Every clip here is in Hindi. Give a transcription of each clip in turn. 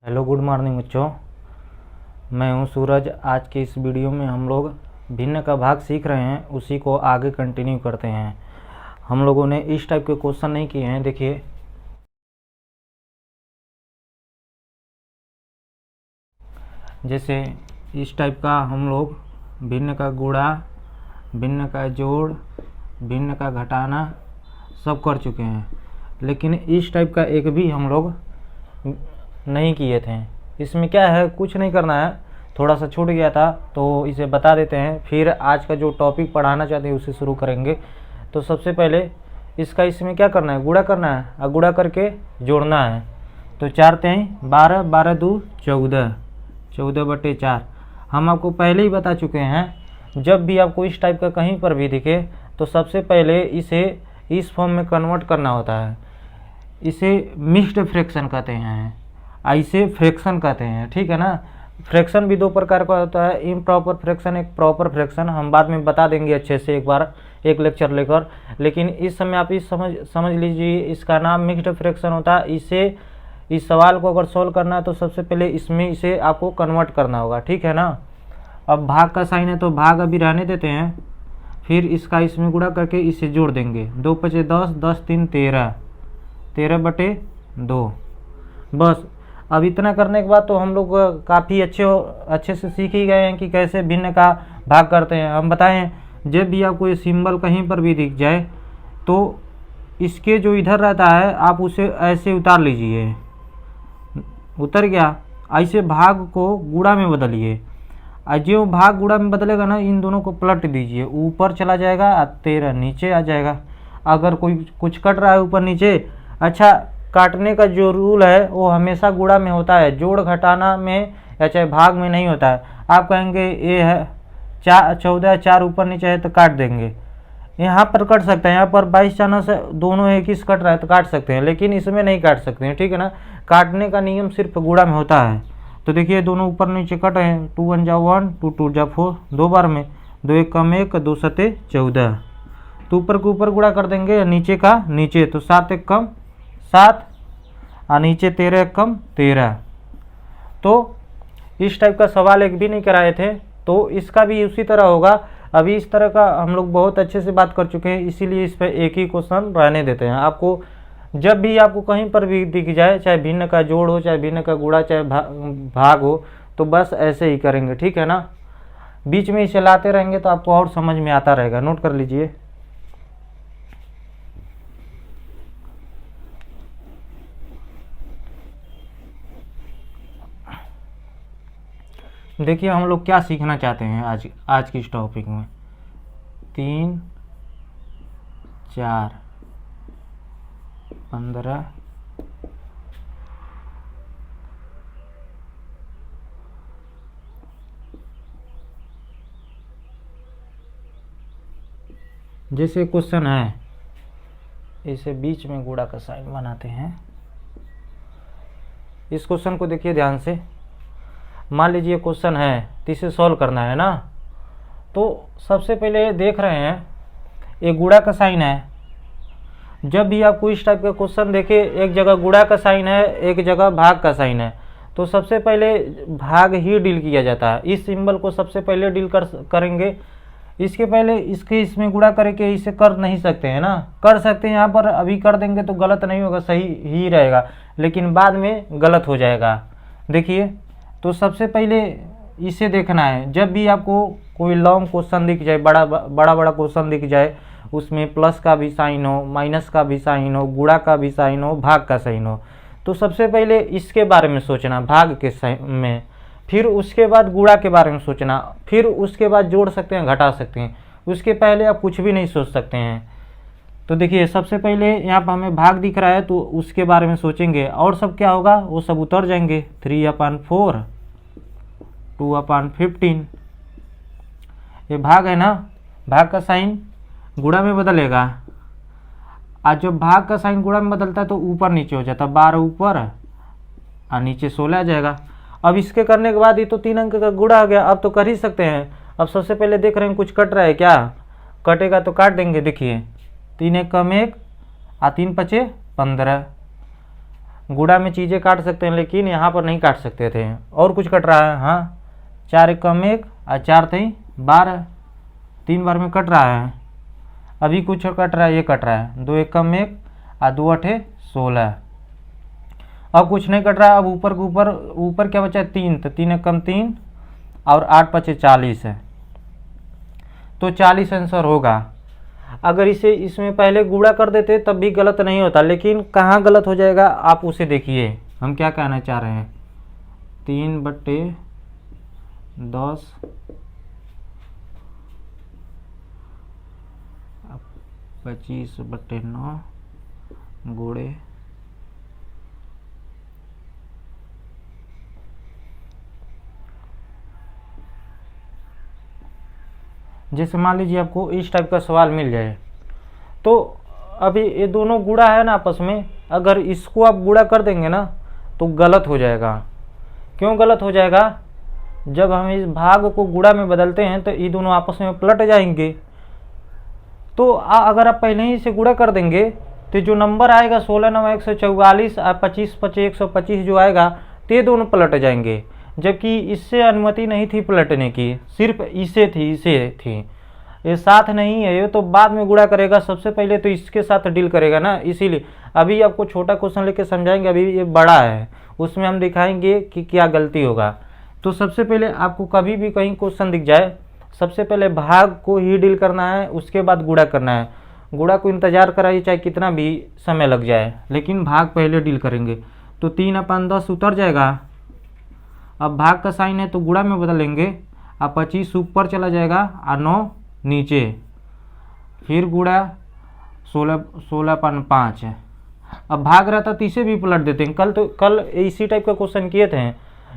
हेलो गुड मॉर्निंग बच्चों। मैं हूं सूरज। आज के इस वीडियो में हम लोग भिन्न का भाग सीख रहे हैं, उसी को आगे कंटिन्यू करते हैं। हम लोगों ने इस टाइप के क्वेश्चन नहीं किए हैं। देखिए, जैसे इस टाइप का हम लोग भिन्न का गुणा, भिन्न का जोड़, भिन्न का घटाना सब कर चुके हैं, लेकिन इस टाइप का एक भी हम लोग नहीं किए थे। इसमें क्या है, कुछ नहीं करना है, थोड़ा सा छूट गया था तो इसे बता देते हैं। फिर आज का जो टॉपिक पढ़ाना चाहते हैं उसे शुरू करेंगे। तो सबसे पहले इसमें क्या करना है, गुणा करना है और गुणा करके जोड़ना है। तो 4 3 12, 12 2 14, 14/4। हम आपको पहले ही बता चुके हैं, जब भी आपको इस टाइप का कहीं पर भी दिखे तो सबसे पहले इसे इस फॉर्म में कन्वर्ट करना होता है। इसे मिक्स्ड फ्रैक्शन कहते हैं, इसे फ्रैक्शन कहते हैं, ठीक है ना। फ्रैक्शन भी दो प्रकार का होता है, इम्प्रॉपर फ्रैक्शन, एक प्रॉपर फ्रैक्शन। हम बाद में बता देंगे अच्छे से एक बार, एक लेक्चर लेकर। लेकिन इस समय आप इस समझ लीजिए, इसका नाम मिक्स्ड फ्रैक्शन होता है। इस सवाल को अगर सॉल्व करना है तो सबसे पहले इसमें इसे आपको कन्वर्ट करना होगा, ठीक है ना। अब भाग का साइन है तो भाग अभी रहने देते हैं, फिर इसका इसमें गुणा करके इसे जोड़ देंगे। 2 5 10, 10 3 13, 13/2। बस अब इतना करने के बाद तो हम लोग काफ़ी अच्छे से सीख ही गए हैं कि कैसे भिन्न का भाग करते हैं। हम बताएं, जब भी आपको ये सिंबल कहीं पर भी दिख जाए तो इसके जो इधर रहता है आप उसे ऐसे उतार लीजिए। उतर गया, ऐसे भाग को गुणा में बदलिए। जो भाग गुणा में बदलेगा ना, इन दोनों को पलट दीजिए, ऊपर चला जाएगा और 13 नीचे आ जाएगा। अगर कोई कुछ कट रहा है ऊपर नीचे, अच्छा, काटने का जो रूल है वो हमेशा गुणा में होता है, जोड़ घटाना में या चाहे भाग में नहीं होता है। आप कहेंगे ये है 14, 4 ऊपर नीचे है तो काट देंगे। यहाँ पर कट सकते हैं, यहाँ पर 22 चांस से दोनों एक ही कट रहा है तो काट सकते हैं, लेकिन इसमें नहीं काट सकते हैं, ठीक है ना। काटने का नियम सिर्फ गुणा में होता है। तो देखिए, दोनों ऊपर नीचे कट हैं। 2 1 जा 1, 2 2 जा 4, 2 बार में 2 1 कम 1, 2 7 14। तो ऊपर के ऊपर गुणा कर देंगे, नीचे का नीचे, तो 7 1 कम 7 और नीचे 13 1 कम 13। तो इस टाइप का सवाल एक भी नहीं कराए थे, तो इसका भी उसी तरह होगा। अभी इस तरह का हम लोग बहुत अच्छे से बात कर चुके हैं, इसीलिए इस पर एक ही क्वेश्चन रहने देते हैं। आपको जब भी आपको कहीं पर भी दिख जाए, चाहे भिन्न का जोड़ हो, चाहे भिन्न का गुणा, चाहे भाग हो, तो बस ऐसे ही करेंगे, ठीक है ना। बीच में इसे लाते रहेंगे तो आपको और समझ में आता रहेगा। नोट कर लीजिए। देखिए, हम लोग क्या सीखना चाहते हैं आज की इस टॉपिक में। 3 4 15 जैसे क्वेश्चन है, इसे बीच में गुणा का साइन बनाते हैं। इस क्वेश्चन को देखिए ध्यान से। मान लीजिए क्वेश्चन है तो इसे सॉल्व करना है ना। तो सबसे पहले देख रहे हैं, एक गुणा का साइन है। जब भी आपको इस टाइप का क्वेश्चन देखे, एक जगह गुणा का साइन है, एक जगह भाग का साइन है, तो सबसे पहले भाग ही डील किया जाता है। इस सिंबल को सबसे पहले डील करेंगे। इसके पहले इसमें गुणा करके इसे कर नहीं सकते हैं ना। कर सकते हैं, यहाँ पर अभी कर देंगे तो गलत नहीं होगा, सही ही रहेगा, लेकिन बाद में गलत हो जाएगा। देखिए, तो सबसे पहले इसे देखना है। जब भी आपको कोई लॉन्ग क्वेश्चन दिख जाए, बड़ा क्वेश्चन दिख जाए, उसमें प्लस का भी साइन हो, माइनस का भी साइन हो, गुणा का भी साइन हो, भाग का साइन हो, तो सबसे पहले इसके बारे में सोचना, भाग के साइन में। फिर उसके बाद गुणा के बारे में सोचना, फिर उसके बाद जोड़ सकते हैं, घटा सकते हैं। उसके पहले आप कुछ भी नहीं सोच सकते हैं। तो देखिए, सबसे पहले यहाँ पर हमें भाग दिख रहा है तो उसके बारे में सोचेंगे, और सब क्या होगा वो सब उतर जाएंगे। 3/4, 2/15, ये भाग है ना। भाग का साइन गुणा में बदलेगा, आज जब भाग का साइन गुणा में बदलता है तो ऊपर नीचे हो जाता है। 12 ऊपर और नीचे 16 आ जाएगा। अब इसके करने के बाद ये तो 3 अंक का गुणा आ गया, अब तो कर ही सकते हैं। अब सबसे पहले देख रहे हैं कुछ कट रहा है क्या, कटेगा तो काट देंगे। देखिए, 3 1 कम 1 और 3 5 15। गुड़ा में चीज़ें काट सकते हैं, लेकिन यहाँ पर नहीं काट सकते थे। और कुछ कट रहा है, हाँ 4 एकम 1 और 4 3 12, 3 बार में कट रहा है। अभी कुछ कट रहा है, ये कट रहा है 2 एकम 1 और 2 8 16। अब कुछ नहीं कट रहा है। अब ऊपर के ऊपर क्या बचा है 3, तो 3 एकम 3 और 8 5 40 है, तो 40 आंसर होगा। अगर इसमें पहले गुणा कर देते तब भी गलत नहीं होता, लेकिन कहाँ गलत हो जाएगा आप उसे देखिए। हम क्या कहना चाह रहे हैं, 3/10 25/9 गुणे जैसे मान लीजिए आपको इस टाइप का सवाल मिल जाए, तो अभी ये दोनों गुणा है ना आपस में, अगर इसको आप गुणा कर देंगे ना तो गलत हो जाएगा। क्यों गलत हो जाएगा, जब हम इस भाग को गुणा में बदलते हैं तो ये दोनों आपस में पलट जाएंगे। तो अगर आप पहले ही इसे गुणा कर देंगे तो जो नंबर आएगा 16 9 144 और 25 5 125 जो आएगा, तो ये दोनों पलट जाएंगे। जबकि इससे अनुमति नहीं थी पलटने की, सिर्फ इसे थी। ये साथ नहीं है, ये तो बाद में गुणा करेगा, सबसे पहले तो इसके साथ डील करेगा ना। इसीलिए अभी आपको छोटा क्वेश्चन लेके समझाएंगे, अभी ये बड़ा है, उसमें हम दिखाएंगे कि क्या गलती होगा। तो सबसे पहले आपको कभी भी कहीं क्वेश्चन दिख जाए, सबसे पहले भाग को ही डील करना है, उसके बाद गुणा करना है। गुणा को इंतजार कराइए चाहे कितना भी समय लग जाए, लेकिन भाग पहले डील करेंगे। तो 3/10 उतर जाएगा। अब भाग का साइन है तो गुणा में बदलेंगे। अब 25 ऊपर चला जाएगा और 9 नीचे, फिर गुणा 16/5 है। अब भाग रहता तो इसे भी पलट देते हैं। कल इसी टाइप का क्वेश्चन किए थे,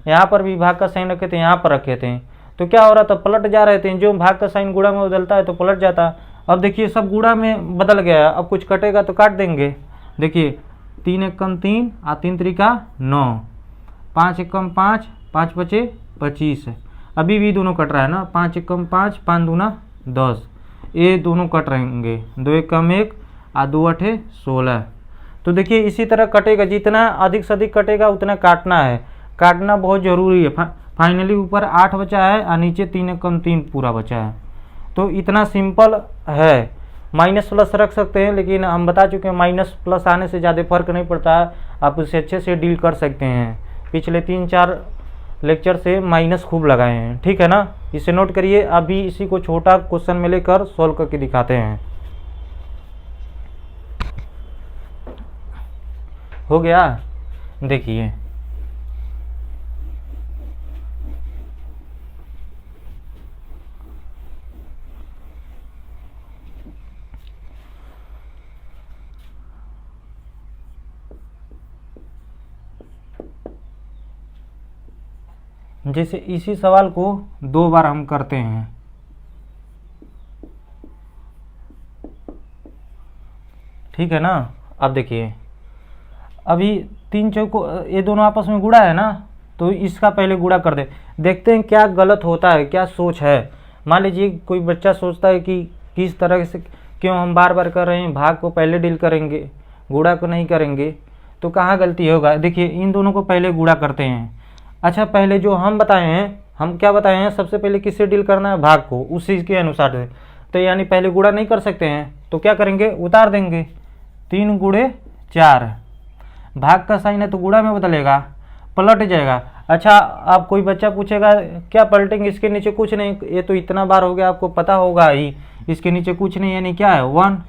यहाँ पर भी भाग का साइन रखे थे, यहाँ पर रखे थे, तो क्या हो रहा था, पलट जा रहे थे। जो भाग का साइन गुणा में बदलता है तो पलट जाता। अब देखिए सब गुणा में बदल गया, अब कुछ कटेगा तो काट देंगे। देखिए 3 एकम 3 और 3 त्रिका 9, 5 एकम 5 5 5 25 है। अभी भी दोनों कट रहा है ना, 5 एकम 5 5 दूना 10, ये दोनों कट रहेंगे। 2 एकम 1 और 2 8 16। तो देखिए इसी तरह कटेगा, जितना अधिक से अधिक कटेगा उतना काटना है, काटना बहुत ज़रूरी है। फाइनली ऊपर 8 बचा है और नीचे 3 एकम 3 पूरा बचा है। तो इतना सिंपल है। माइनस प्लस रख सकते हैं, लेकिन हम बता चुके हैं माइनस प्लस आने से ज़्यादा फर्क नहीं पड़ता है, आप उससे अच्छे से डील कर सकते हैं। पिछले 3-4 लेक्चर से माइनस खूब लगाए हैं, ठीक है ना। इसे नोट करिए। अभी इसी को छोटा क्वेश्चन में लेकर सॉल्व करके दिखाते हैं। हो गया, देखिए जैसे इसी सवाल को 2 बार हम करते हैं, ठीक है ना। अब देखिए अभी 3 चौको ये दोनों आपस में गुणा है ना, तो इसका पहले गुणा कर दे, देखते हैं क्या गलत होता है, क्या सोच है। मान लीजिए कोई बच्चा सोचता है कि किस तरह से क्यों हम बार बार कर रहे हैं, भाग को पहले डील करेंगे गुणा को नहीं करेंगे, तो कहाँ गलती होगा। देखिए इन दोनों को पहले गुणा करते हैं। अच्छा पहले जो हम बताए हैं, हम क्या बताए हैं, सबसे पहले किससे डील करना है, भाग को, उसी के अनुसार है। तो यानी पहले गुणा नहीं कर सकते हैं, तो क्या करेंगे, उतार देंगे। 3 × 4, भाग का साइन है तो गुणा में बदलेगा, पलट जाएगा। अच्छा अब कोई बच्चा पूछेगा क्या पलटेंगे, इसके नीचे कुछ नहीं, ये तो इतना बार हो गया, आपको पता होगा ही, इसके नीचे कुछ नहीं, यानी क्या है 1,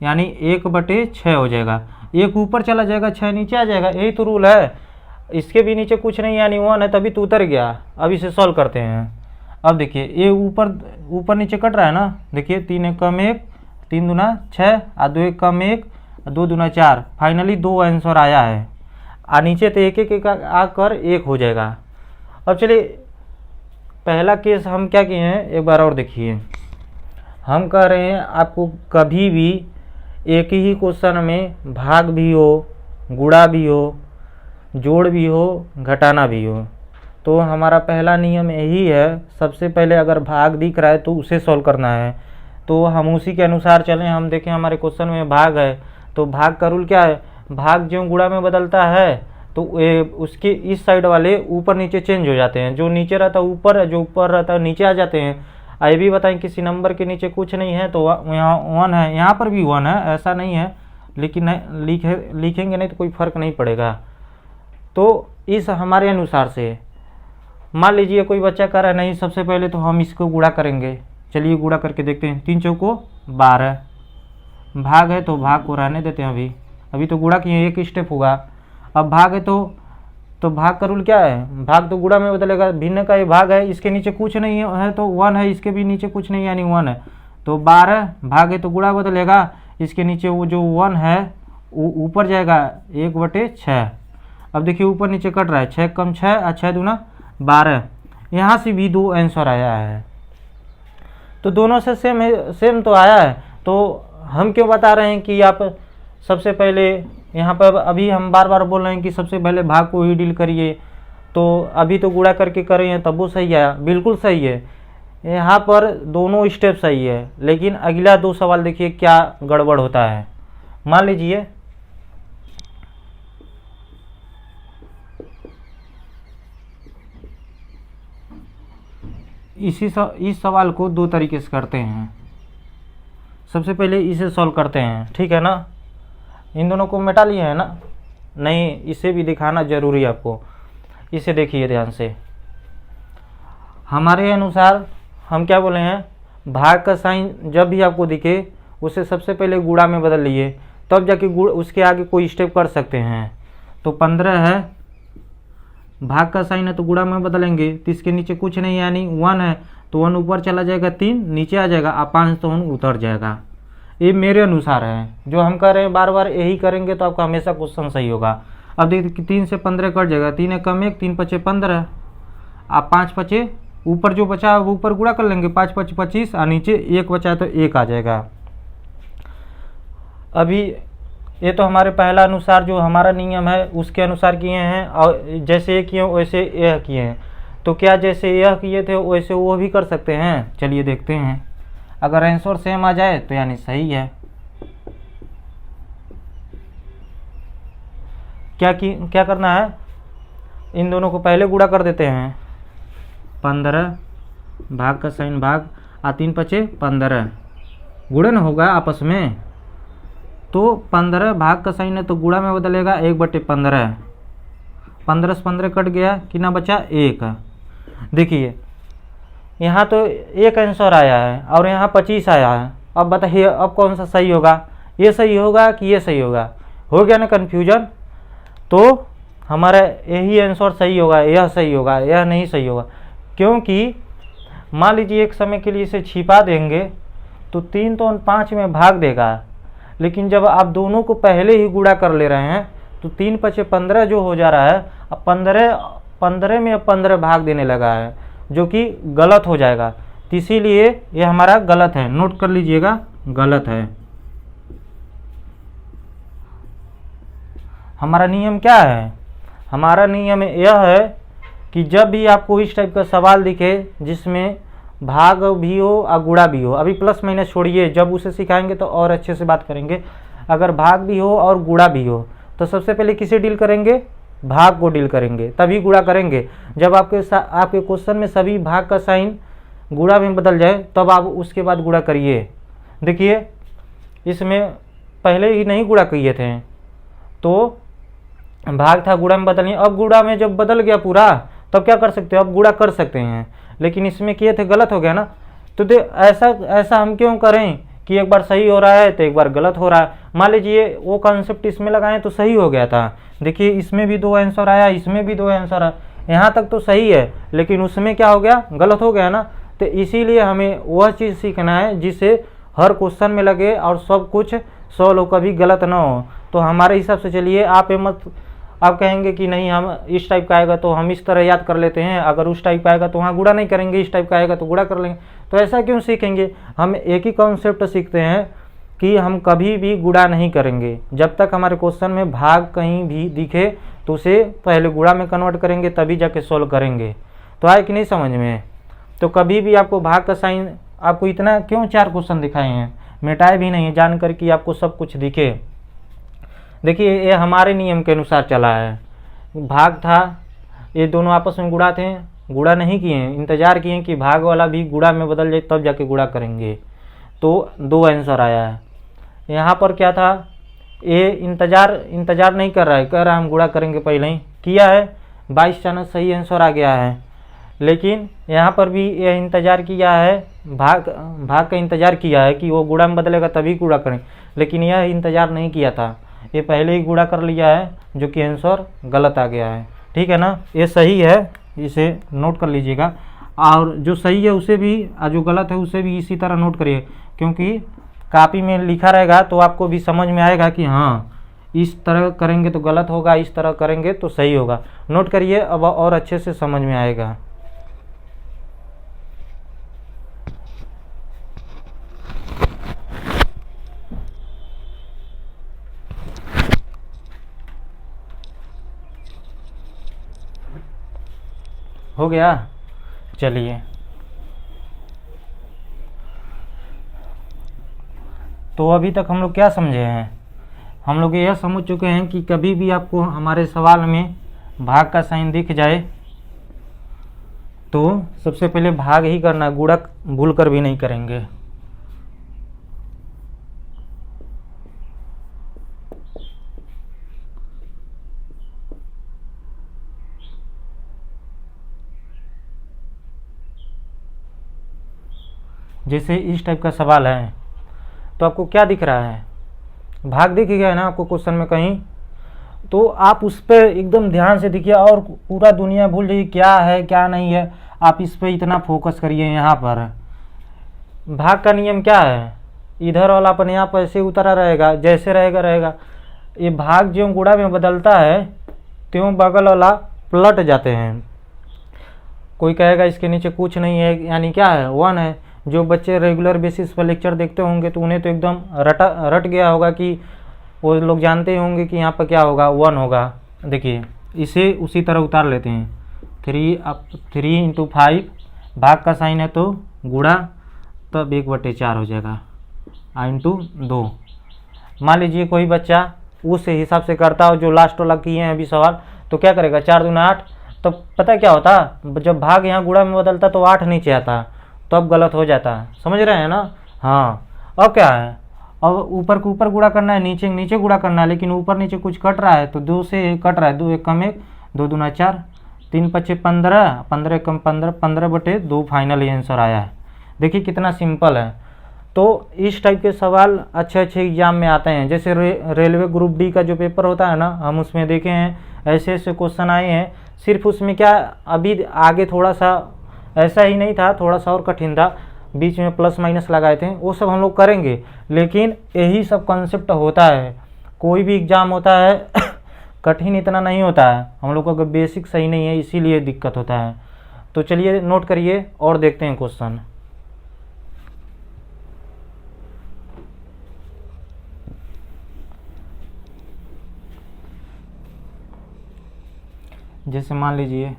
यानी 1/6 हो जाएगा। 1 ऊपर चला जाएगा, 6 नीचे आ जाएगा, यही तो रूल है। इसके भी नीचे कुछ नहीं यानी 1 है, तभी तो उतर गया। अब इसे सॉल्व करते हैं। अब देखिए ये ऊपर नीचे कट रहा है ना, देखिए 3 एकम 1 3 दूना 6 और 2 एकम 1 2 दूना 4, फाइनली 2 आंसर आया है। और नीचे तो एक एक आकर 1 हो जाएगा। अब चलिए पहला केस हम क्या किए हैं एक बार और देखिए। हम कह रहे हैं आपको कभी भी एक ही क्वेश्चन में भाग भी हो, गुणा भी हो, जोड़ भी हो, घटाना भी हो, तो हमारा पहला नियम यही है, सबसे पहले अगर भाग दिख रहा है तो उसे सॉल्व करना है। तो हम उसी के अनुसार चलें। हम देखें हमारे क्वेश्चन में भाग है, तो भाग का रूल क्या है, भाग ज्यों गुणा में बदलता है तो उसके इस साइड वाले ऊपर नीचे चेंज हो जाते हैं, जो नीचे रहता है ऊपर, जो ऊपर रहता है नीचे आ जाते हैं। ये भी बताएं किसी नंबर के नीचे कुछ नहीं है तो यहाँ 1 है, यहाँ पर भी 1 है, ऐसा नहीं है, लेकिन लिखेंगे नहीं तो कोई फर्क नहीं पड़ेगा। तो इस हमारे अनुसार से मान लीजिए कोई बच्चा कह रहा है नहीं सबसे पहले तो हम इसको गुणा करेंगे, चलिए गुणा करके देखते हैं। 3 चौको 12, भाग है तो भाग को रहने देते हैं, अभी तो गुणा किए, एक स्टेप हुआ। अब भाग है तो भाग का रूल क्या है, भाग तो गुणा में बदलेगा, भिन्न का ये भाग है, इसके नीचे कुछ नहीं है तो 1 है, इसके भी नीचे कुछ नहीं यानी 1 है, तो 12 भाग है तो गुणा बदलेगा, इसके नीचे वो जो 1 है वो ऊपर जाएगा 1/6। अब देखिए ऊपर नीचे कट रहा है, 6 कम 6 और 6 दूना 12। यहाँ से भी 2 आंसर आया है, तो दोनों से सेम तो आया है। तो हम क्यों बता रहे हैं कि आप सबसे पहले यहाँ पर, अभी हम बार बार बोल रहे हैं कि सबसे पहले भाग को ही डील करिए, तो अभी तो गुणा करके कर रहे हैं तब वो सही आया, बिल्कुल सही है, यहाँ पर दोनों स्टेप सही है। लेकिन अगला 2 सवाल देखिए क्या गड़बड़ होता है। मान लीजिए इस सवाल को 2 तरीके से करते हैं। सबसे पहले इसे सॉल्व करते हैं, ठीक है ना, इन दोनों को मिटा लिए है ना, नहीं इसे भी दिखाना जरूरी है आपको। इसे देखिए ध्यान से, हमारे अनुसार हम क्या बोले हैं, भाग का साइन जब भी आपको दिखे उसे सबसे पहले गुणा में बदल लिए, तब जाके उसके आगे कोई स्टेप कर सकते हैं। तो 15 है, भाग का साइन है तो गुणा में बदलेंगे, तो इसके नीचे कुछ नहीं यानी 1 है, तो 1 ऊपर चला जाएगा, 3 नीचे आ जाएगा, 5 तो 1 उतर जाएगा। ये मेरे अनुसार है, जो हम कर रहे हैं बार बार यही करेंगे तो आपका हमेशा क्वेश्चन सही होगा। अब देखिए 3 से 15 कट जाएगा, 3 है कम 1, 3 पचे 15, आप 5 पचे ऊपर जो बचा वो ऊपर गुणा कर लेंगे, 5 पचे 25 और नीचे 1 बचा तो 1 आ जाएगा। अभी ये तो हमारे पहला अनुसार जो हमारा नियम है उसके अनुसार किए हैं, और जैसे ये किए वैसे यह किए हैं। तो क्या जैसे यह किए थे वैसे वो भी कर सकते हैं, चलिए देखते हैं। अगर आंसर सेम आ जाए तो यानी सही है। क्या करना है, इन दोनों को पहले गुणा कर देते हैं। 15 भाग का साइन भाग, 3 पचे 15 गुणन होगा आपस में, तो 15 भाग का साइन है तो गुणा में बदलेगा 1/15। 15 से 15 कट गया, कितना बचा 1। देखिए यहाँ तो एक आंसर आया है और यहाँ 25 आया है। अब बताइए अब कौन सा सही होगा, ये सही होगा कि ये सही होगा, हो गया ना कन्फ्यूजन। तो हमारा यही आंसर सही होगा, यह सही होगा, यह नहीं सही होगा, क्योंकि मान लीजिए एक समय के लिए इसे छिपा देंगे तो 3 तो 5 में भाग देगा, लेकिन जब आप दोनों को पहले ही गुणा कर ले रहे हैं तो 3 पचे 15 जो हो जा रहा है, अब 15 में 15 भाग देने लगा है, जो कि गलत हो जाएगा। तो इसीलिए ये हमारा गलत है, नोट कर लीजिएगा गलत है। हमारा नियम क्या है, हमारा नियम यह है कि जब भी आपको इस टाइप का सवाल दिखे जिसमें भाग भी हो और गुणा भी हो, अभी प्लस माइनस छोड़िए, जब उसे सिखाएंगे तो और अच्छे से बात करेंगे। अगर भाग भी हो और गुणा भी हो तो सबसे पहले किसे डील करेंगे, भाग को डील करेंगे, तभी गुणा करेंगे। जब आपके क्वेश्चन में सभी भाग का साइन गुणा में बदल जाए तब आप उसके बाद गुणा करिए। देखिए इसमें पहले ही नहीं गुणा किए थे तो भाग था गुणा में बदलिए, अब गुणा में जब बदल गया पूरा तब क्या कर सकते हो, अब गुणा कर सकते हैं, लेकिन इसमें किए थे गलत हो गया ना। तो ऐसा हम क्यों करें कि एक बार सही हो रहा है तो एक बार गलत हो रहा है। मान लीजिए वो कॉन्सेप्ट इसमें लगाएं तो सही हो गया था, देखिए इसमें भी 2 आंसर आया, इसमें भी 2 आंसर आया, यहाँ तक तो सही है, लेकिन उसमें क्या हो गया, गलत हो गया ना। तो इसीलिए हमें वह चीज़ सीखना है जिससे हर क्वेश्चन में लगे और सब कुछ सॉल्व हो, कभी गलत ना हो। तो हमारे हिसाब से चलिए, आप कहेंगे कि नहीं हम इस टाइप का आएगा तो हम इस तरह याद कर लेते हैं, अगर उस टाइप का आएगा तो वहाँ गुणा नहीं करेंगे, इस टाइप का आएगा तो गुणा कर लेंगे। तो ऐसा क्यों सीखेंगे, हम एक ही कॉन्सेप्ट सीखते हैं कि हम कभी भी गुणा नहीं करेंगे। जब तक हमारे क्वेश्चन में भाग कहीं भी दिखे तो उसे पहले गुणा में कन्वर्ट करेंगे, तभी जाके सोल्व करेंगे। तो आए कि नहीं समझ में। तो कभी भी आपको भाग का साइन, आपको इतना क्यों 4 क्वेश्चन दिखाए हैं, मिटाए भी नहीं, जान कर कि आपको सब कुछ दिखे। देखिए ये हमारे नियम के अनुसार चला है। भाग था, ये दोनों आपस में गुणा थे, गुणा नहीं किए हैं, इंतजार किए कि भाग वाला भी गुणा में बदल जाए तब जाके गुणा करेंगे, तो 2 आंसर आया है। यहाँ पर क्या था, ये इंतजार नहीं कर रहा है, कह रहा है हम गुणा करेंगे, पहले ही किया है, 22 चानस सही आंसर आ गया है। लेकिन यहाँ पर भी ये इंतजार किया है, भाग का इंतजार किया है कि वो गुणा में बदलेगा तभी गुणा करें, लेकिन यह इंतजार नहीं किया था, ये पहले ही गुणा कर लिया है, जो कि आंसर गलत आ गया है। ठीक है ना, ये सही है, इसे नोट कर लीजिएगा। और जो सही है उसे भी, जो गलत है उसे भी इसी तरह नोट करिए, क्योंकि कॉपी में लिखा रहेगा तो आपको भी समझ में आएगा कि हाँ इस तरह करेंगे तो गलत होगा, इस तरह करेंगे तो सही होगा। नोट करिए, अब और अच्छे से समझ में आएगा। हो गया, चलिए। तो अभी तक हम लोग क्या समझे हैं, हम लोग यह समझ चुके हैं कि कभी भी आपको हमारे सवाल में भाग का साइन दिख जाए तो सबसे पहले भाग ही करना है, गुणक भूल कर भी नहीं करेंगे। जैसे इस टाइप का सवाल है तो आपको क्या दिख रहा है, भाग दिख गया है ना आपको क्वेश्चन में कहीं, तो आप उस पर एकदम ध्यान से देखिए और पूरा दुनिया भूल जाइए क्या है क्या नहीं है, आप इस पर इतना फोकस करिए। यहाँ पर भाग का नियम क्या है, इधर वाला अपने आप ऐसे उतरा रहेगा, जैसे रहेगा। ये भाग जो गुणा में बदलता है त्यों बगल वाला पलट जाते हैं। कोई कहेगा इसके नीचे कुछ नहीं है, यानी क्या है 1 है। जो बच्चे रेगुलर बेसिस पर लेक्चर देखते होंगे तो उन्हें तो एकदम रट गया होगा कि वो लोग जानते होंगे कि यहाँ पर क्या होगा 1 होगा। देखिए इसे उसी तरह उतार लेते हैं, 3 × 5 भाग का साइन है तो गुणा, तब 1/4 हो जाएगा × 2। मान लीजिए कोई बच्चा उस हिसाब से करता हो जो लास्ट वाला किए हैं अभी सवाल, तो क्या करेगा 4 दूना 8, तो पता क्या होता, जब भाग यहाँ गुणा में बदलता तो 8 नीचे आता, तो अब गलत हो जाता है, समझ रहे हैं ना। हाँ अब क्या है, अब ऊपर को ऊपर गुणा करना है, नीचे नीचे गुणा करना है, लेकिन ऊपर नीचे कुछ कट रहा है तो 2 से 1 कट रहा है, 2 1 कम 1, 2 दूना 4, 3 5 15, 15 कम 15, 15/2 फाइनल आंसर आया है। देखिए कितना सिंपल है। तो इस टाइप के सवाल अच्छे एग्जाम में आते हैं। जैसे रेलवे ग्रुप डी का जो पेपर होता है ना, हम उसमें देखे हैं ऐसे क्वेश्चन आए हैं। सिर्फ उसमें क्या अभी आगे थोड़ा सा ऐसा ही नहीं था, थोड़ा सा और कठिन था, बीच में प्लस माइनस लगाए थे, वो सब हम लोग करेंगे। लेकिन यही सब कॉन्सेप्ट होता है, कोई भी एग्ज़ाम होता है कठिन इतना नहीं होता है, हम लोग का बेसिक सही नहीं है इसीलिए दिक्कत होता है। तो चलिए नोट करिए और देखते हैं क्वेश्चन। जैसे मान लीजिए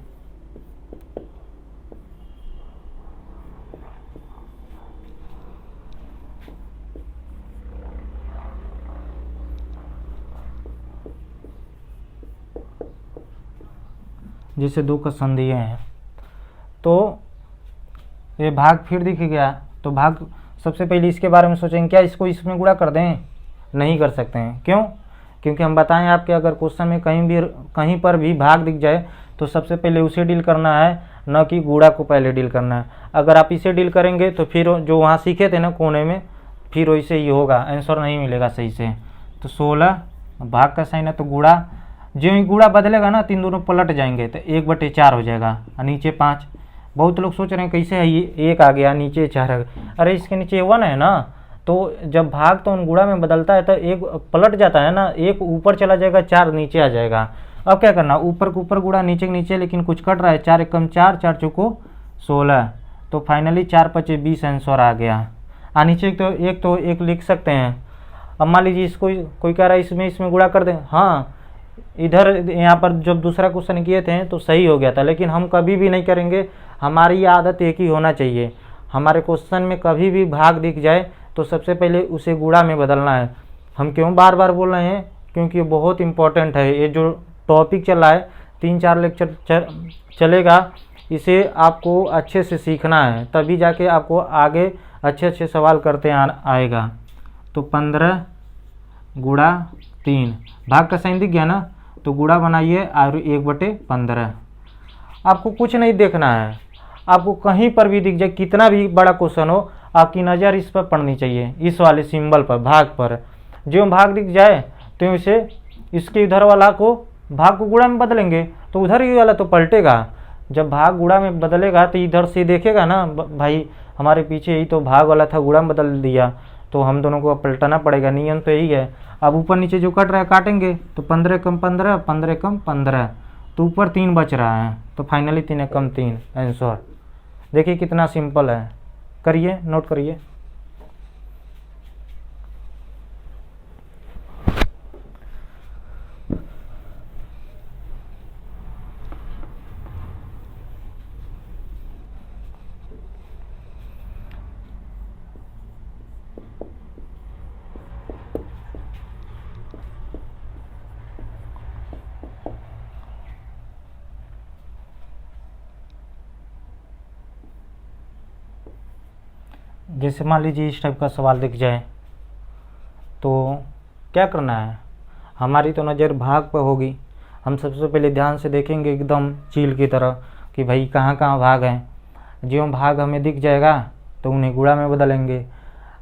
जैसे 2 का सन दिए हैं, तो ये भाग फिर दिख गया, तो भाग सबसे पहले इसके बारे में सोचेंगे क्या इसको इसमें गुणा कर दें, नहीं कर सकते हैं। क्यों, क्योंकि हम बताएं आपके अगर क्वेश्चन में कहीं पर भी भाग दिख जाए तो सबसे पहले उसे डील करना है, न कि गुणा को पहले डील करना है। अगर आप इसे डील करेंगे तो फिर जो वहाँ सीखे थे ना कोने में, फिर वैसे ही होगा, आंसर नहीं मिलेगा सही से। तो 16 भाग का साइन है तो गुणा, जो ही गुणा बदलेगा ना 3 दोनों पलट जाएंगे तो 1/4 हो जाएगा, और नीचे 5। बहुत लोग सोच रहे हैं कैसे है ये 1 आ गया नीचे 4 आ गया, अरे इसके नीचे 1 है ना, तो जब भाग तो गुणा में बदलता है तो 1 पलट जाता है ना, 1 ऊपर चला जाएगा 4 नीचे आ जाएगा। अब क्या करना, ऊपर के ऊपर गुणा नीचे के नीचे, लेकिन कुछ कट रहा है, 4 1 कम 4, 4 चौको 16, तो फाइनली 4 5 20 आंसर आ गया। नीचे तो एक लिख सकते हैं। अब मान लीजिए इसको कोई कह रहा है इसमें गुणा कर दें, हाँ इधर यहाँ पर जब दूसरा क्वेश्चन किए थे तो सही हो गया था, लेकिन हम कभी भी नहीं करेंगे, हमारी आदत एक ही होना चाहिए। हमारे क्वेश्चन में कभी भी भाग दिख जाए तो सबसे पहले उसे गुणा में बदलना है। हम क्यों बार बार बोल रहे हैं, क्योंकि ये बहुत इम्पोर्टेंट है। ये जो टॉपिक चल रहा है 3-4 लेक्चर चलेगा, इसे आपको अच्छे से सीखना है, तभी जाके आपको आगे अच्छे अच्छे सवाल करते आएगा। तो 15 गुणा 3, भाग का साइन दिख गया ना, तो गुणा बनाइए और 1/15। आपको कुछ नहीं देखना है, आपको कहीं पर भी दिख जाए, कितना भी बड़ा क्वेश्चन हो, आपकी नज़र इस पर पड़नी चाहिए, इस वाले सिंबल पर, भाग पर। जो भाग दिख जाए तो इसे, इसके इधर वाला को, भाग को गुणा में बदलेंगे तो उधर ही वाला तो पलटेगा। जब भाग गुणा में बदलेगा तो इधर से देखेगा ना भाई, हमारे पीछे ही तो भाग वाला था, गुणा में बदल दिया, तो हम दोनों को पलटाना पड़ेगा, नियम तो यही है। अब ऊपर नीचे जो कट रहा है काटेंगे, तो 15 कम 15, 15 कम 15, तो ऊपर 3 बच रहा है, तो फाइनली 3 कम 3 आंसर। देखिए कितना सिंपल है, करिए, नोट करिए। जैसे मान लीजिए इस टाइप का सवाल दिख जाए, तो क्या करना है, हमारी तो नज़र भाग पर होगी। हम सबसे पहले ध्यान से देखेंगे एकदम चील की तरह कि भाई कहाँ कहाँ भाग हैं। जो भाग हमें दिख जाएगा तो उन्हें गुणा में बदलेंगे।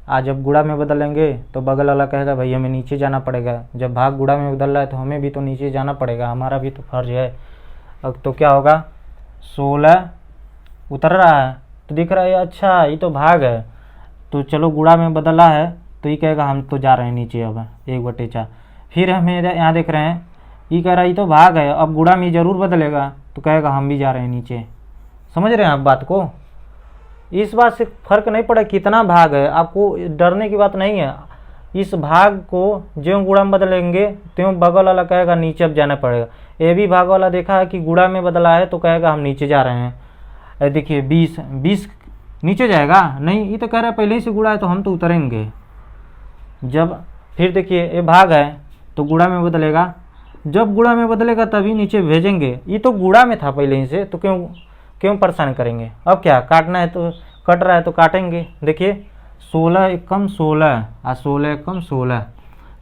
आज जब गुणा में बदलेंगे तो बगल वाला कहेगा भाई हमें नीचे जाना पड़ेगा। जब भाग गुणा में बदल रहा है तो हमें भी तो नीचे जाना पड़ेगा, हमारा भी तो फर्ज है। अब तो क्या होगा, 16 उतर रहा है तो दिख रहा है अच्छा ये तो भाग है, तो चलो गुणा में बदला है तो ये कहेगा हम तो जा रहे हैं नीचे अब 1/4। फिर हमें यहाँ देख रहे हैं ये कह रहा है ये तो भाग है, अब गुणा में ज़रूर बदलेगा तो कहेगा हम भी जा रहे हैं नीचे। समझ रहे हैं आप बात को? इस बात से फर्क नहीं पड़ा कितना भाग है, आपको डरने की बात नहीं है। इस भाग को ज्यों गुणा में बदलेंगे त्यों बगल वाला कहेगा नीचे अब जाना पड़ेगा। ये भी भाग वाला देखा है कि गुणा में बदला है तो कहेगा हम नीचे जा रहे हैं। देखिए 20 नीचे जाएगा नहीं, ये तो कह रहा है पहले ही से गुणा है तो हम तो उतरेंगे। जब फिर देखिए ये भाग है तो गुणा में बदलेगा, जब गुणा में बदलेगा तभी नीचे भेजेंगे। ये तो गुणा में था पहले ही से, तो क्यों परेशान करेंगे। अब क्या काटना है तो कट रहा है तो काटेंगे। देखिए 16 एकम 16 और 16 एकम 16,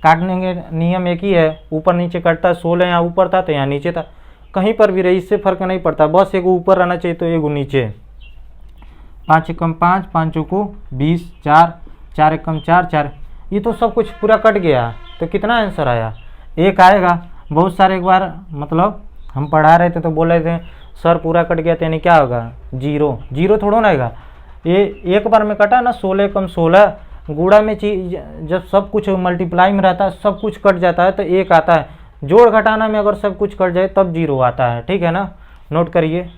काटने के नियम एक ही है, ऊपर नीचे कटता है। 16 यहाँ ऊपर था तो यहाँ नीचे था, कहीं पर भी रही, इससे फर्क नहीं पड़ता, बस एगो ऊपर रहना चाहिए तो एगो नीचे। 5 एकम 5, 5 चौको 20, 4 एकम 4, 4, ये तो सब कुछ पूरा कट गया। तो कितना आंसर आया, 1 आएगा। बहुत सारे एक बार मतलब हम पढ़ा रहे थे तो बोल रहे थे सर पूरा कट गया तो यानी क्या होगा, 0 थोड़ा ना आएगा। ये एक बार में कटा ना, 16 एकम 16, गुणा में चीज जब सब कुछ मल्टीप्लाई में रहता है सब कुछ कट जाता है तो 1 आता है। जोड़ घटाना में अगर सब कुछ कट जाए तब 0 आता है, ठीक है ना, नोट करिए।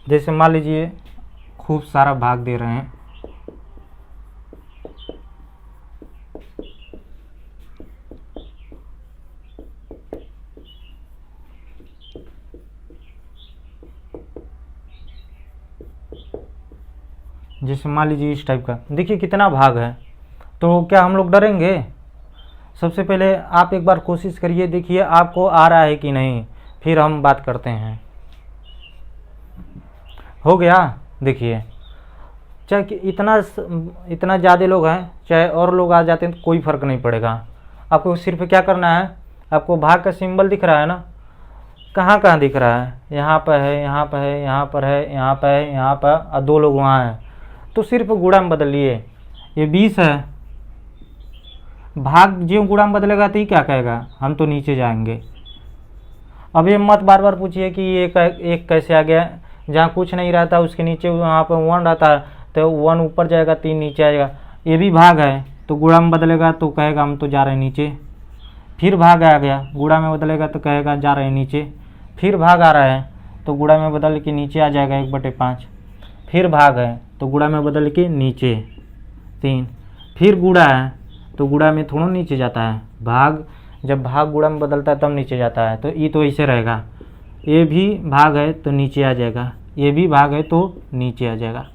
जैसे मान लीजिए खूब सारा भाग दे रहे हैं, जैसे मान लीजिए इस टाइप का, देखिए कितना भाग है, तो क्या हम लोग डरेंगे? सबसे पहले आप एक बार कोशिश करिए, देखिए आपको आ रहा है कि नहीं, फिर हम बात करते हैं। हो गया? देखिए चाहे इतना ज़्यादा लोग हैं चाहे और लोग आ जाते हैं तो कोई फ़र्क नहीं पड़ेगा। आपको सिर्फ क्या करना है, आपको भाग का सिंबल दिख रहा है ना, कहाँ कहाँ दिख रहा है, यहाँ पर है, यहाँ पर है, यहाँ पर है, यहाँ पर है, यहाँ पर, और 2 लोग वहाँ हैं, तो सिर्फ गुणा में बदलिए। ये 20 है, भाग जो गुणा में बदलेगा तो ये क्या कहेगा, हम तो नीचे जाएंगे। अब ये मत बार बार पूछिए कि ये एक कैसे आ गया, जहाँ कुछ नहीं रहता उसके नीचे वहाँ पर 1 रहता है तो 1 ऊपर जाएगा 3 नीचे आएगा। ये भी भाग है तो गुणा में बदलेगा तो कहेगा हम तो जा रहे हैं नीचे। फिर भाग आ गया, गुणा में बदलेगा तो कहेगा जा रहे हैं नीचे। फिर भाग आ रहा है तो गुणा में बदल के नीचे आ जाएगा 1/5। फिर भाग है तो गुणा में बदल के नीचे 3। फिर गुणा है तो गुणा में थोड़ा नीचे जाता है, भाग जब भाग गुणा में बदलता है तब नीचे जाता है, तो ये तो ऐसे रहेगा। ये भी भाग है तो नीचे आ जाएगा, ये भी भाग है तो नीचे आ जाएगा।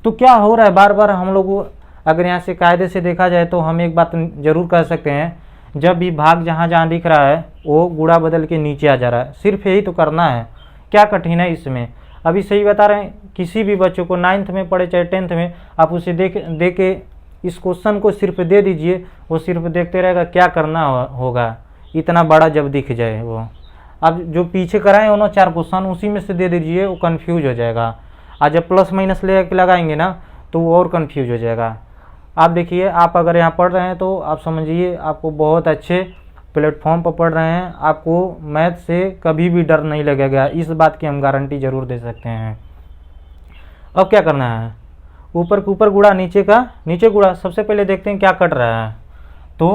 तो क्या हो रहा है, बार बार हम लोग अगर यहाँ से कायदे से देखा जाए तो हम एक बात जरूर कह सकते हैं, जब भी भाग जहाँ जहाँ दिख रहा है वो गुणा बदल के नीचे आ जा रहा है। सिर्फ यही तो करना है, क्या कठिन है इसमें। अभी सही बता रहे हैं, किसी भी बच्चों को 9th में पढ़े चाहे 10th में, आप उसे दे के इस क्वेश्चन को सिर्फ दे दीजिए, वो सिर्फ देखते रहेगा क्या करना होगा, इतना बड़ा जब दिख जाए वो। अब जो पीछे कराए उन्होंने 4 क्वेश्चन उसी में से दे दीजिए, वो कन्फ्यूज हो जाएगा। आज जब प्लस माइनस ले के लगाएंगे ना तो वो और कन्फ्यूज हो जाएगा। आप देखिए, आप अगर यहाँ पढ़ रहे हैं तो आप समझिए आपको बहुत अच्छे प्लेटफॉर्म पर पढ़ रहे हैं, आपको मैथ से कभी भी डर नहीं लगेगा, इस बात की हम गारंटी जरूर दे सकते हैं। अब क्या करना है, ऊपर के ऊपर गुणा, नीचे का नीचे गुणा। सबसे पहले देखते हैं क्या कट रहा है। तो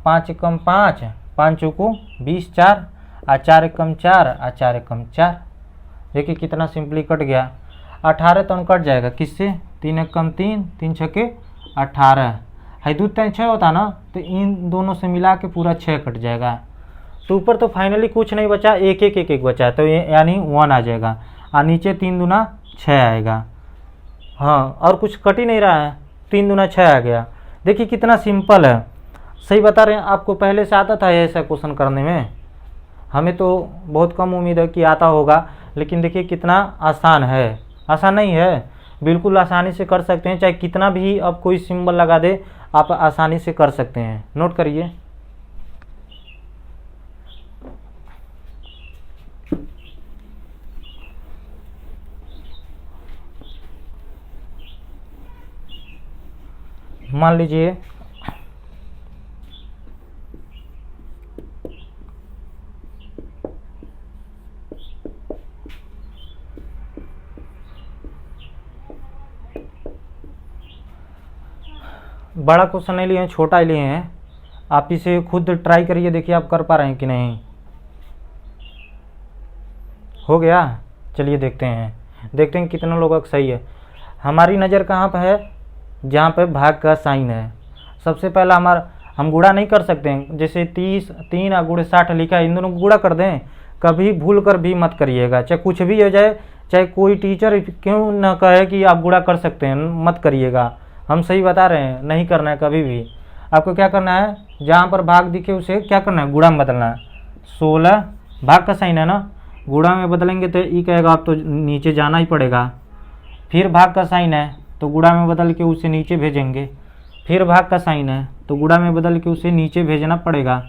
5 एकम 5, 5 चौको 20, 4 और 4 एकम 4 और 4 एकम 4। देखिए कितना सिंपली कट गया। 18 तो कट जाएगा किससे, 3 एकम 3, 3 छके 18 है, 2 3 6 होता ना, तो इन दोनों से मिला के पूरा 6 कट जाएगा। तो ऊपर तो फाइनली कुछ नहीं बचा, एक एक एक एक बचा, तो ये यानी 1 आ जाएगा, और नीचे 3 दूना 6 आएगा। हाँ, और कुछ कट ही नहीं रहा है, 3 दूना 6 आ गया। देखिए कितना सिंपल है। सही बता रहे हैं, आपको पहले से आता था ऐसा क्वेश्चन करने में? हमें तो बहुत कम उम्मीद है कि आता होगा, लेकिन देखिए कितना आसान है। आसान नहीं है, बिल्कुल आसानी से कर सकते हैं, चाहे कितना भी अब कोई सिंबल लगा दे आप आसानी से कर सकते हैं। नोट करिए। मान लीजिए बड़ा क्वेश्चन नहीं लिए हैं, छोटा ही लिए हैं। आप इसे खुद ट्राई करिए, देखिए आप कर पा रहे हैं कि नहीं। हो गया, चलिए देखते हैं कितने लोगों का सही है। हमारी नज़र कहाँ पर है, जहाँ पे भाग का साइन है। सबसे पहला हम गुणा नहीं कर सकते हैं, जैसे 30 3 और गुणे 60 लिखा है, इन दोनों को गुणा कर दें। कभी भूल कर भी मत करिएगा, चाहे कुछ भी हो जाए, चाहे कोई टीचर क्यों न कहे कि आप गुणा कर सकते हैं, मत करिएगा। हम सही बता रहे हैं, नहीं करना है कभी भी। आपको क्या करना है, जहाँ पर भाग दिखे उसे क्या करना है, गुणा में बदलना है। 16 भाग का साइन है ना, गुणा में बदलेंगे तो ई कहेगा आप तो नीचे जाना ही पड़ेगा। फिर भाग का साइन है तो गुणा में बदल के उसे नीचे भेजेंगे। फिर भाग का साइन है तो गुणा में बदल के उसे नीचे भेजना पड़ेगा।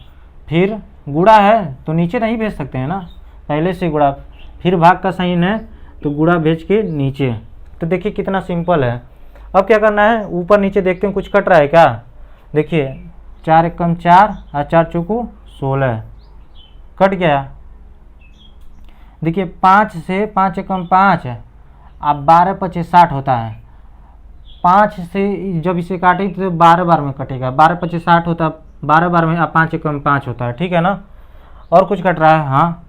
फिर गुणा है तो नीचे नहीं भेज सकते हैं ना, पहले से गुणा। फिर भाग का साइन है तो गुणा भेज के नीचे। तो देखिए कितना सिंपल है। अब क्या करना है, ऊपर नीचे देखते हैं कुछ कट रहा है क्या। देखिए 4 एकम 4 और 4 चौको 16 कट गया। देखिए 5 से 5 एकम 5 अब 12 5 60 होता है। 5 से जब इसे काटेंगे तो 12 बार में कटेगा, 12 5 60 होता है, 12 बार में 5 एकम 5 होता है, ठीक है ना। और कुछ कट रहा है, हाँ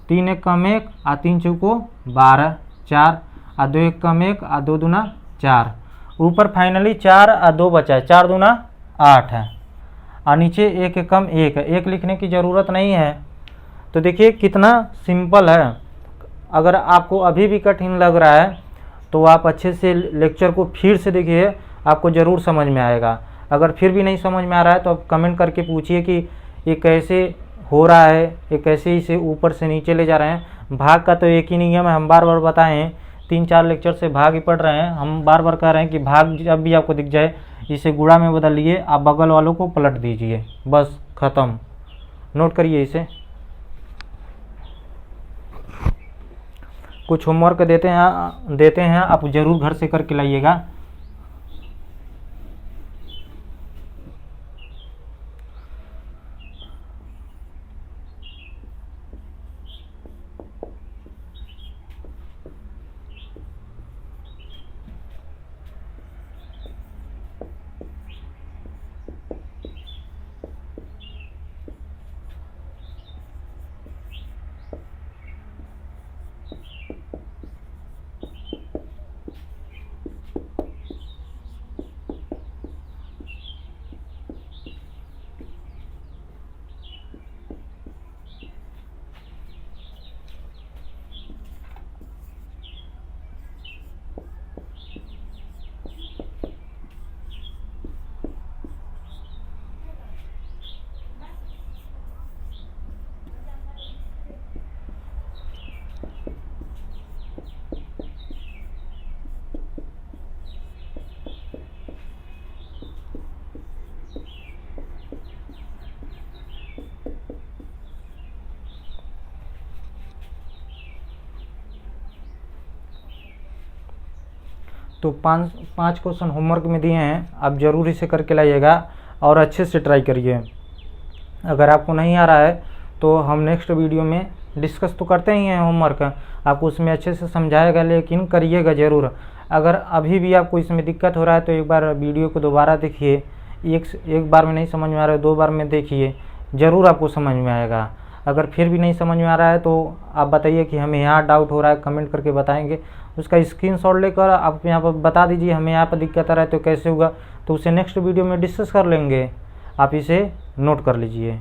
3 एकम 1 और 3 चौको 12 4 और 2 एकम 1 और 2 दूना 4। ऊपर फाइनली 4 और 2 बचा है, 4 दूना 8 है, और नीचे 1 एकम 1 है, 1 लिखने की ज़रूरत नहीं है। तो देखिए कितना सिंपल है। अगर आपको अभी भी कठिन लग रहा है तो आप अच्छे से लेक्चर को फिर से देखिए, आपको ज़रूर समझ में आएगा। अगर फिर भी नहीं समझ में आ रहा है तो आप कमेंट करके पूछिए कि ये कैसे हो रहा है, ये कैसे इसे ऊपर से नीचे ले जा रहे हैं। भाग का तो एक ही नियम है, हम बार बार बताएं हैं, 3-4 लेक्चर से भाग ही पढ़ रहे हैं। हम बार बार कह रहे हैं कि भाग जब भी आपको दिख जाए इसे गुणा में बदल लिए, आप बगल वालों को पलट दीजिए, बस ख़त्म। नोट करिए इसे। कुछ होमवर्क देते हैं, आप ज़रूर घर से करके लाइएगा। तो पाँच क्वेश्चन होमवर्क में दिए हैं, आप ज़रूर इसे करके लाइएगा और अच्छे से ट्राई करिए। अगर आपको नहीं आ रहा है तो हम नेक्स्ट वीडियो में डिस्कस तो करते ही हैं होमवर्क, आपको उसमें अच्छे से समझाएगा, लेकिन करिएगा ज़रूर। अगर अभी भी आपको इसमें दिक्कत हो रहा है तो एक बार वीडियो को दोबारा देखिए, एक बार में नहीं समझ में आ रहा है 2 बार में देखिए, ज़रूर आपको समझ में आएगा। अगर फिर भी नहीं समझ में आ रहा है तो आप बताइए कि हमें यहाँ डाउट हो रहा है, कमेंट करके बताएंगे, उसका स्क्रीनशॉट लेकर आप यहाँ पर बता दीजिए हमें यहाँ पर दिक्कत आ रहा है तो कैसे होगा, तो उसे नेक्स्ट वीडियो में डिस्कस कर लेंगे। आप इसे नोट कर लीजिए।